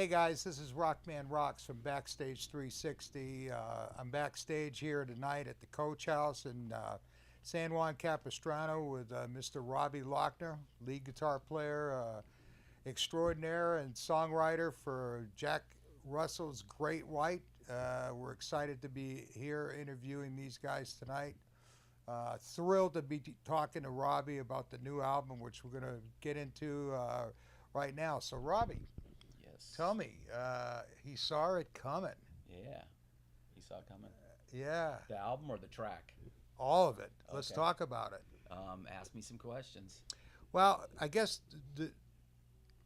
Hey guys, this is Rockman Rocks from BackStage360. I'm backstage here tonight at the Coach House in San Juan Capistrano with Mr. Robby Lochner, lead guitar player extraordinaire and songwriter for Jack Russell's Great White. We're excited to be here interviewing these guys tonight. Thrilled to be talking to Robby about the new album, which we're going to get into right now. So, Robby, tell Yes. me, he saw it coming. Yeah. You saw it coming. Yeah, The album or the track? all of it. Let's Okay. talk about it. Ask me some questions. Well, I guess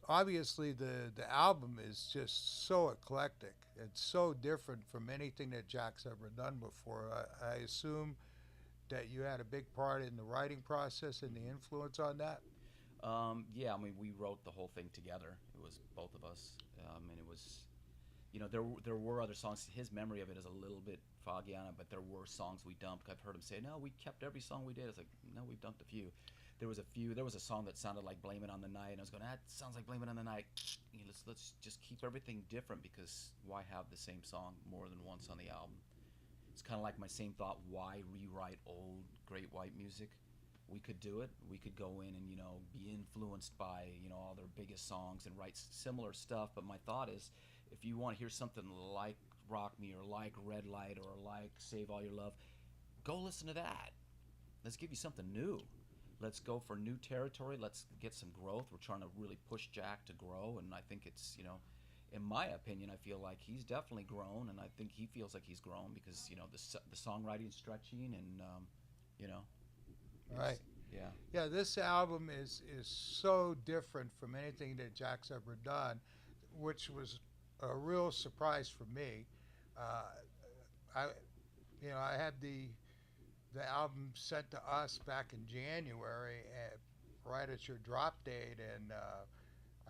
obviously the album is just so eclectic. It's so different from anything that Jack's ever done before. I assume that you had a big part in the writing process and the influence on that. Yeah, I mean, we wrote the whole thing together. It was both of us, and it was, there were other songs. His memory of it is a little bit foggy on it, but there were songs we dumped. I've heard him say, "No, we kept every song we did." It's like, "No, we've dumped a few." There was a few. There was a song that sounded like "Blame It on the Night," and I was going, "That sounds like "Blame It on the Night." Let's just keep everything different because why have the same song more than once on the album? It's kind of like my same thought. Why rewrite old Great White music? We could do it. We could go in and be influenced by all their biggest songs and write similar stuff. But my thought is, if you want to hear something like Rock Me or like Red Light or like Save All Your Love, go listen to that. Let's give you something new. Let's go for new territory. Let's get some growth. We're trying to really push Jack to grow, and I think in my opinion, I feel like he's definitely grown, and I think he feels like he's grown because the songwriting stretching, and you know, Right. it's yeah, Yeah, this album is so different from anything that Jack's ever done, which was a real surprise for me. Uh, I I had the album sent to us back in January, right at your drop date, and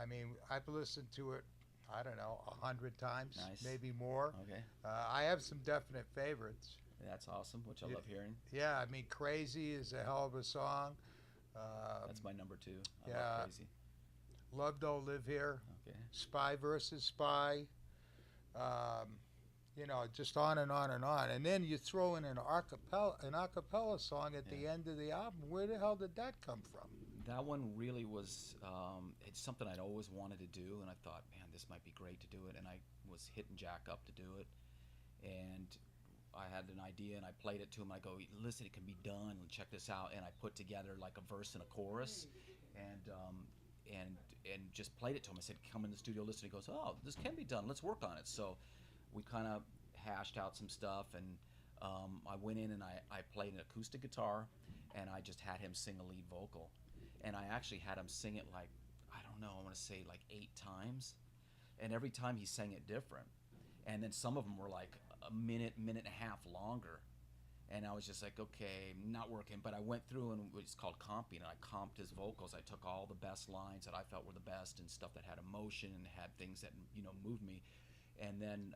I mean I've listened to it. I don't know, 100 times, nice. maybe more. Okay, I have some definite favorites. that's awesome, which I Y- love hearing. Yeah, I mean, "Crazy" is a hell of a song. That's Um, my number two. I love yeah, Crazy. "Love Don't Live Here," Okay, "Spy versus Spy." Um, just on and on and on. And then you throw in an acapella song at yeah. the end of the album. Where the hell did that come from? That one really was. It's something I'd always wanted to do, and I thought, man, this might be great to do it. And I was hitting Jack up to do it, and I had an idea, and I played it to him. I go, listen, it can be done. Check this out, and I put together like a verse and a chorus, and and and just played it to him. I said, come in the studio, listen. He goes, oh, this can be done. Let's work on it. So we kind of hashed out some stuff, and I went in and I played an acoustic guitar, and I just had him sing a lead vocal, and I actually had him sing it like, I don't know, I want to say like 8 times, and every time he sang it different, and then some of them were like a minute, minute and a half longer, and I was just like, okay, not working. But I went through and it's called comping, and I comped his vocals. I took all the best lines that I felt were the best and stuff that had emotion and had things that moved me, and then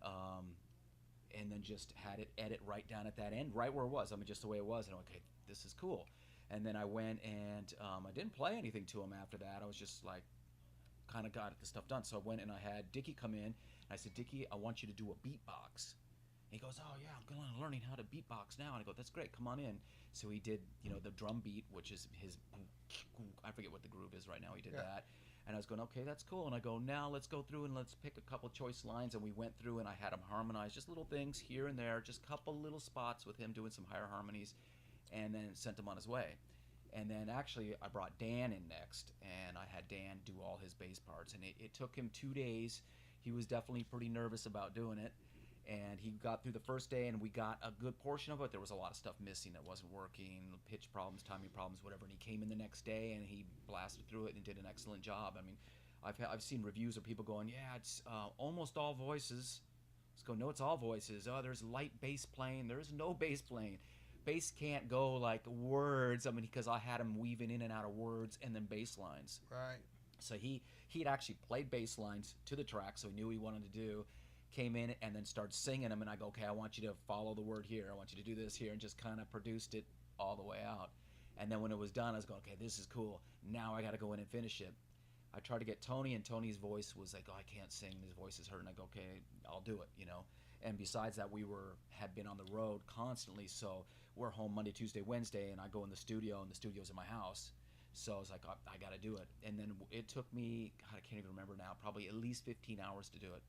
just had it edit right down at that end, right where it was. I mean, just the way it was. And I'm like, okay, this is cool. And then I went and I didn't play anything to him after that. I was just like, kind of got the stuff done. So I went and I had Dickie come in. And I said, Dickie, I want you to do a beatbox. And he goes, oh yeah, I'm learning how to beatbox now. And I go, that's great, come on in. So he did, the drum beat, which is his, I forget what the groove is right now. He did Yeah. that. And I was going, okay, that's cool. And I go, now let's go through and let's pick a couple choice lines. And we went through and I had him harmonize just little things here and there, just a couple little spots with him doing some higher harmonies, and then sent him on his way. And then actually, I brought Dan in next, and I had Dan do all his bass parts. And it took him 2 days. He was definitely pretty nervous about doing it. And he got through the first day, and we got a good portion of it. There was a lot of stuff missing that wasn't working, pitch problems, timing problems, whatever. And he came in the next day, and he blasted through it and did an excellent job. I mean, I've seen reviews of people going, yeah, it's almost all voices. Let's go, no, it's all voices. Oh, there's light bass playing. There's no bass playing. Bass can't go like words. I mean, because I had him weaving in and out of words and then bass lines. Right. So he'd actually played bass lines to the track, so he knew what he wanted to do. Came in and then started singing them, and I go, okay, I want you to follow the word here. I want you to do this here, and just kind of produced it all the way out. And then when it was done, I was going, okay, this is cool. Now I got to go in and finish it. I tried to get Tony, and Tony's voice was like, oh, I can't sing, his voice is hurting. I go, okay, I'll do it, you know. And besides that, we had been on the road constantly, so we're home Monday, Tuesday, Wednesday, and I go in the studio, and the studio's in my house. So I was like, I got to do it. And then it took me, God, I can't even remember now, probably at least 15 hours to do it.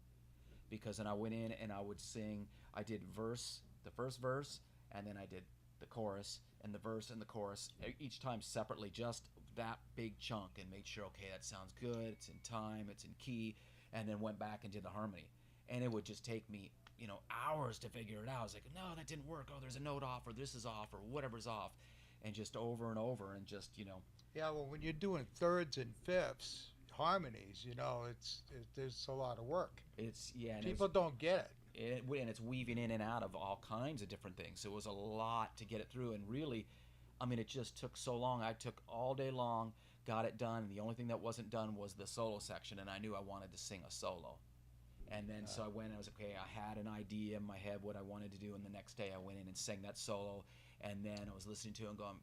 Because then I went in and I would sing, I did the first verse, and then I did the chorus, and the verse and the chorus, each time separately, just that big chunk, and made sure, okay, that sounds good, it's in time, it's in key, and then went back and did the harmony. And it would just take me, you know, hours to figure it out. I was like, no, that didn't work. Oh, there's a note off, or this is off, or whatever's off. And just over and over, and just, you know. Yeah, well, when you're doing thirds and fifths, harmonies, you know, there's a lot of work. Yeah. People don't get and it's weaving in and out of all kinds of different things. So it was a lot to get it through, and really, I mean, it just took so long. I took all day long, got it done, and the only thing that wasn't done was the solo section, and I knew I wanted to sing a solo. And then so I went and I was like, okay, I had an idea in my head what I wanted to do, and the next day I went in and sang that solo, and then I was listening to it and going,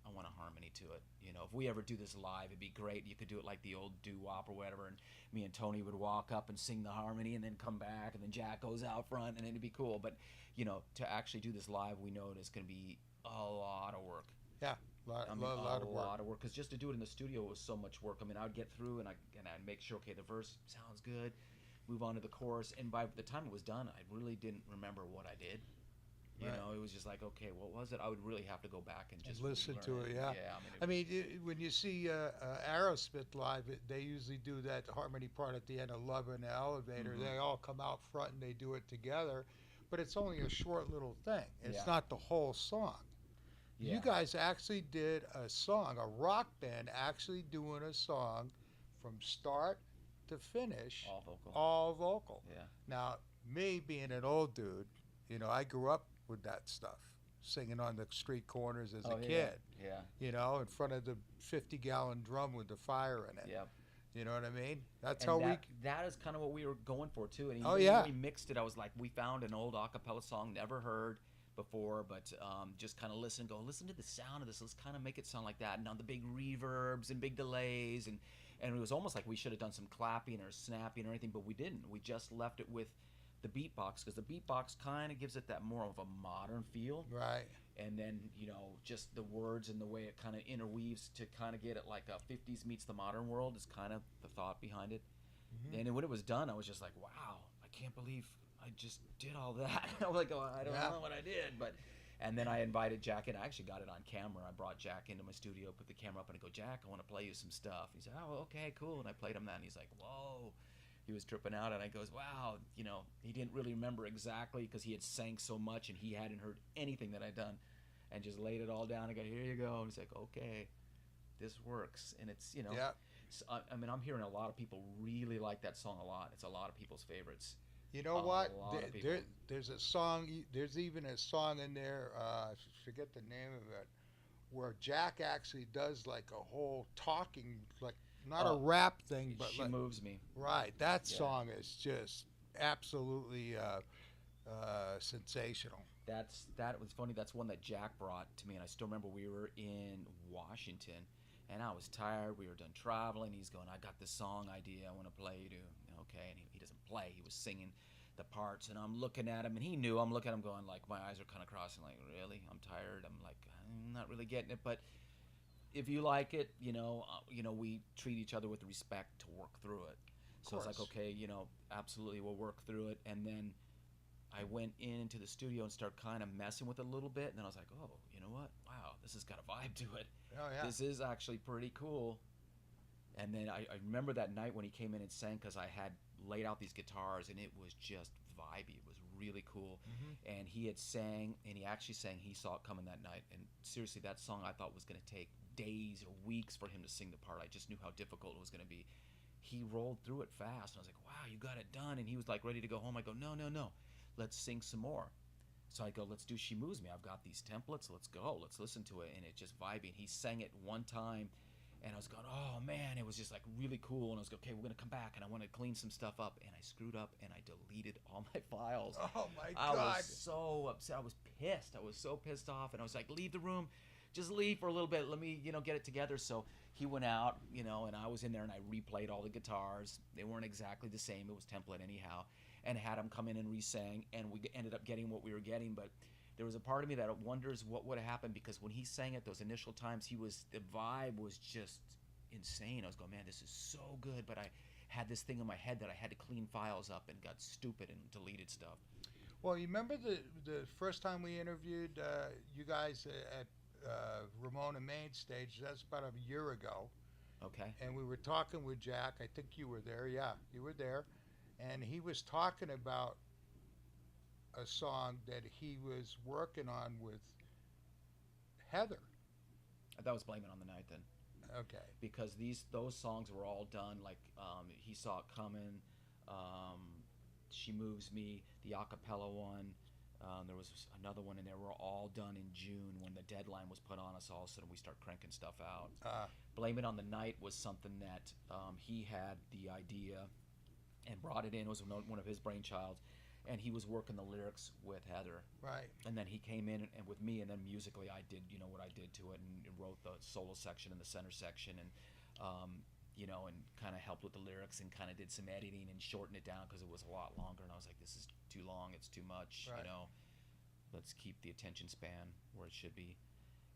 I want a harmony to it. You know, if we ever do this live, it'd be great. You could do it like the old doo-wop or whatever, and me and Tony would walk up and sing the harmony and then come back, and then Jack goes out front, and it'd be cool. But, you know, to actually do this live, we know it's going to be a lot of work. Yeah, a lot of work. Because just to do it in the studio was so much work. I mean, I would get through and I'd make sure, okay, the verse sounds good, move on to the chorus, and by the time it was done, I really didn't remember what I did. You know, it was just like, okay, what was it? I would really have to go back and just listen to it. Yeah. I mean, when you see Aerosmith live, they usually do that harmony part at the end of Love in the Elevator. Mm-hmm. They all come out front and they do it together, but it's only a short little thing. It's Yeah. not the whole song. Yeah. You guys actually did a song, a rock band actually doing a song from start to finish. All vocal. All vocal. Yeah. Now, me being an old dude, you know, I grew up with that stuff, singing on the street corners as a kid. Yeah. You know, in front of the 50-gallon drum with the fire in it. Yep. You know what I mean? That's And how that is kind of what we were going for too. And Oh, even yeah. when we mixed it, I was like, we found an old acapella song never heard before, but just kind of listen to the sound of this. Let's kind of make it sound like that. And on the big reverbs and big delays, and it was almost like we should have done some clapping or snapping or anything, but we didn't. We just left it with the beatbox, because the beatbox kind of gives it that more of a modern feel. Right. And then, you know, just the words and the way it kind of interweaves to kind of get it like a 50s meets the modern world is kind of the thought behind it. Mm-hmm. And when it was done, I was just like, wow, I can't believe I just did all that. I was like, oh, I don't know what I did. And then I invited Jack in. I actually got it on camera. I brought Jack into my studio, put the camera up, and I go, Jack, I want to play you some stuff. He said, oh, okay, cool. And I played him that, and he's like, whoa. He was tripping out, and I goes, wow, you know, he didn't really remember exactly because he had sang so much and he hadn't heard anything that I'd done, and just laid it all down. I go, here you go. And he's like, okay, this works. And it's, you know, so, I mean, I'm hearing a lot of people really like that song a lot. It's a lot of people's favorites. You know what? There's a song, there's even a song in there, I forget the name of it, where Jack actually does like a whole talking, like, not a rap thing, but She like, Moves Me. Right. That song is just absolutely sensational. That was funny. That's one that Jack brought to me, and I still remember we were in Washington, and I was tired. We were done traveling. He's going, I got this song idea I want to play you. Okay, and he doesn't play. He was singing the parts, and I'm looking at him, and he knew. I'm looking at him going, like, my eyes are kind of crossing, like, really? I'm tired. I'm like, I'm not really getting it, but if you like it, you know, we treat each other with respect to work through it. So it's like, okay, you know, absolutely, we'll work through it. And then I went into the studio and started kind of messing with it a little bit, and then I was like, oh, you know what? Wow, this has got a vibe to it. Oh, yeah. This is actually pretty cool. And then I remember that night when he came in and sang, because I had laid out these guitars, and it was just vibey. It was really cool. Mm-hmm. And he had sang, and he actually sang He Saw It Coming that night. And seriously, that song I thought was going to take days or weeks for him to sing the part. I just knew how difficult it was going to be. He rolled through it fast, and I was like, wow, you got it done. And he was like ready to go home. I go, no, let's sing some more. So I go, let's do She Moves Me. I've got these templates. Let's go. Let's listen to it. And it just vibing. He sang it one time, and I was going, oh, man, it was just like really cool. And I was going, okay, we're going to come back, and I want to clean some stuff up. And I screwed up, and I deleted all my files. Oh, my God. I was so upset. I was pissed. I was so pissed off. And I was like, leave the room. just leave for a little bit. Let me, get it together. So he went out, and I was in there and I replayed all the guitars. They weren't exactly the same. It was template anyhow, and had him come in and re-sang, and we ended up getting what we were getting. But there was a part of me that wonders what would have happened, because when he sang it those initial times, the vibe was just insane. I was going, man, this is so good, but I had this thing in my head that I had to clean files up and got stupid and deleted stuff. Well, you remember the first time we interviewed you guys at Ramona Main Stage? That's about a year ago. Okay. And we were talking with Jack. I think you were there. Yeah, you were there. And he was talking about a song that he was working on with Heather. That was Blame It on the Night then. Okay. Because those songs were all done, like He Saw It Coming, She Moves Me, the acapella one. There was another one in there. Were all done in June when the deadline was put on us. All of a sudden we start cranking stuff out. Blame It on the Night was something that he had the idea and brought it in. It was one of his brainchilds. And he was working the lyrics with Heather. Right. And then he came in and with me, and then musically I did, what I did to it, and wrote the solo section and the center section, and and kind of helped with the lyrics and kind of did some editing and shortened it down because it was a lot longer. And I was like, this is too long, it's too much, right. Let's keep the attention span where it should be.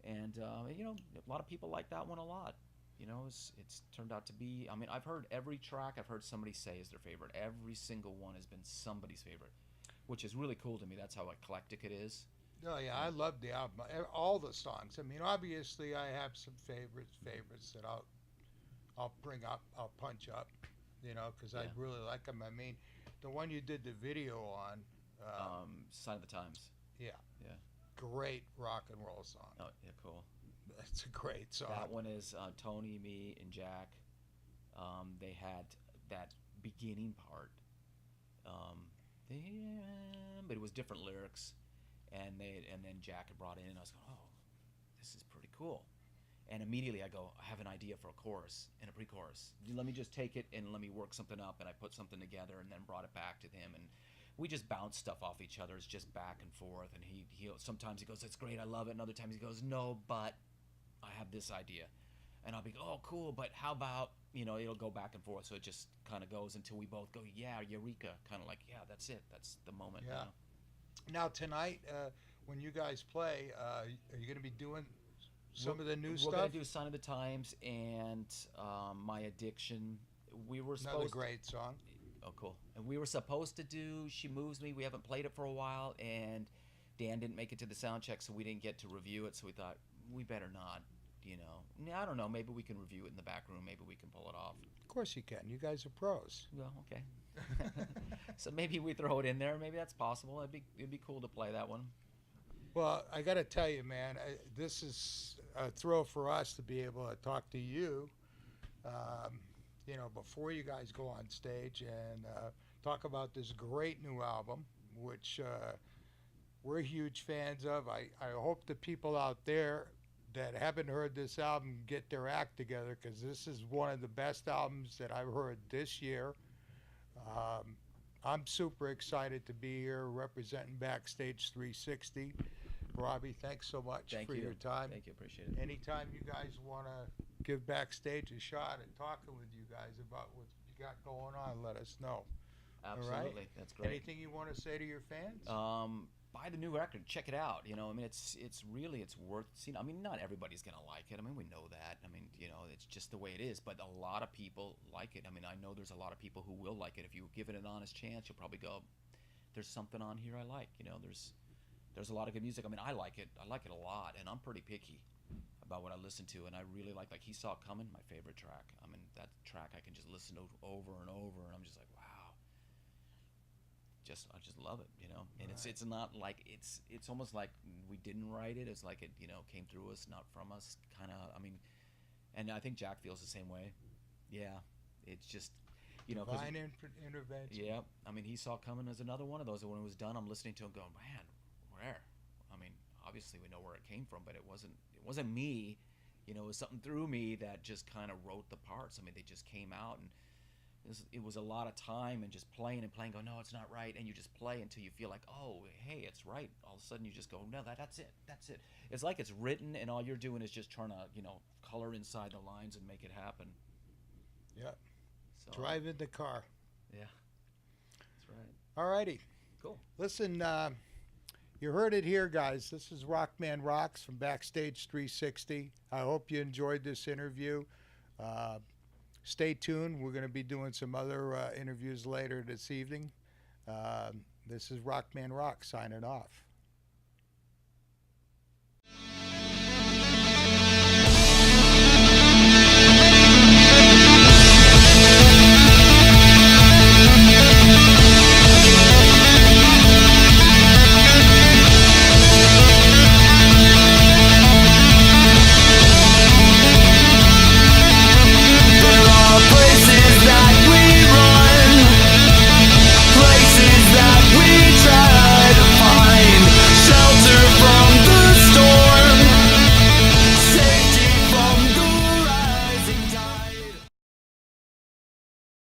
And a lot of people like that one a lot. It's turned out to be, I've heard every track I've heard somebody say is their favorite. Every single one has been somebody's favorite, which is really cool to me. That's how eclectic it is. Oh, yeah, I love the album. All the songs. Obviously I have some favorites that I'll bring up, I'll punch up, because I really like them. The one you did the video on. Sign of the Times. Yeah. Yeah. Great rock and roll song. Oh, yeah, cool. It's a great song. That one is Tony, me, and Jack. They had that beginning part, but it was different lyrics, and then Jack had brought it in, and I was going, oh, this is pretty cool. And immediately I go, I have an idea for a chorus and a pre-chorus. Let me just take it and let me work something up, and I put something together, and then brought it back to him, and we just bounce stuff off each other. It's just back and forth, and he sometimes he goes, that's great, I love it, and other times he goes, no, but I have this idea, and I'll be, oh, cool, but how about, it'll go back and forth, so it just kind of goes until we both go, yeah, eureka, kind of like, yeah, that's it, that's the moment. Yeah. Now tonight, when you guys play, are you going to be doing some of the new stuff? We're going to do Sign of the Times and My Addiction. We were supposed Another great song. Oh, cool. And we were supposed to do She Moves Me. We haven't played it for a while, and Dan didn't make it to the sound check, so we didn't get to review it, so we thought, we better not, I don't know, maybe we can review it in the back room, maybe we can pull it off. Of course you can. You guys are pros. Well, okay. So maybe we throw it in there. Maybe that's possible. It'd be cool to play that one. Well, I got to tell you, man, this is a thrill for us to be able to talk to you, before you guys go on stage and talk about this great new album, which we're huge fans of. I hope the people out there that haven't heard this album get their act together, because this is one of the best albums that I've heard this year. I'm super excited to be here representing BackStage360. Robby, thanks so much for your time. Thank you, appreciate it. Anytime you guys want to give Backstage a shot at talking with you guys about what you got going on, let us know. Absolutely, all right? That's great. Anything you want to say to your fans? Buy the new record, check it out. It's worth seeing. Not everybody's gonna like it. We know that. It's just the way it is. But a lot of people like it. I know there's a lot of people who will like it. If you give it an honest chance, you'll probably go, "There's something on here I like." There's a lot of good music. I like it. I like it a lot, and I'm pretty picky about what I listen to. And I really like He Saw It Coming, my favorite track. That track I can just listen to over and over, and I'm just like, wow. I just love it, and right. It's not like it's almost like we didn't write it. It's like it, came through us, not from us, kind of. And I think Jack feels the same way. Yeah, it's just, Divine intervention. Yeah, He Saw It Coming as another one of those. When it was done, I'm listening to it, going, man, where? Obviously we know where it came from, but it wasn't me. It was something through me that just kind of wrote the parts. They just came out, and it was a lot of time and just playing and playing, go, no, it's not right, and you just play until you feel like, oh, hey, it's right. All of a sudden you just go, no, that's it. It's like it's written, and all you're doing is just trying to, color inside the lines and make it happen. Yeah. So, Drive in the car. yeah, that's right. All righty. Cool. Listen, you heard it here, guys. This is Rockman Rocks from BackStage360. I hope you enjoyed this interview. Stay tuned. We're going to be doing some other interviews later this evening. This is Rockman Rocks signing off.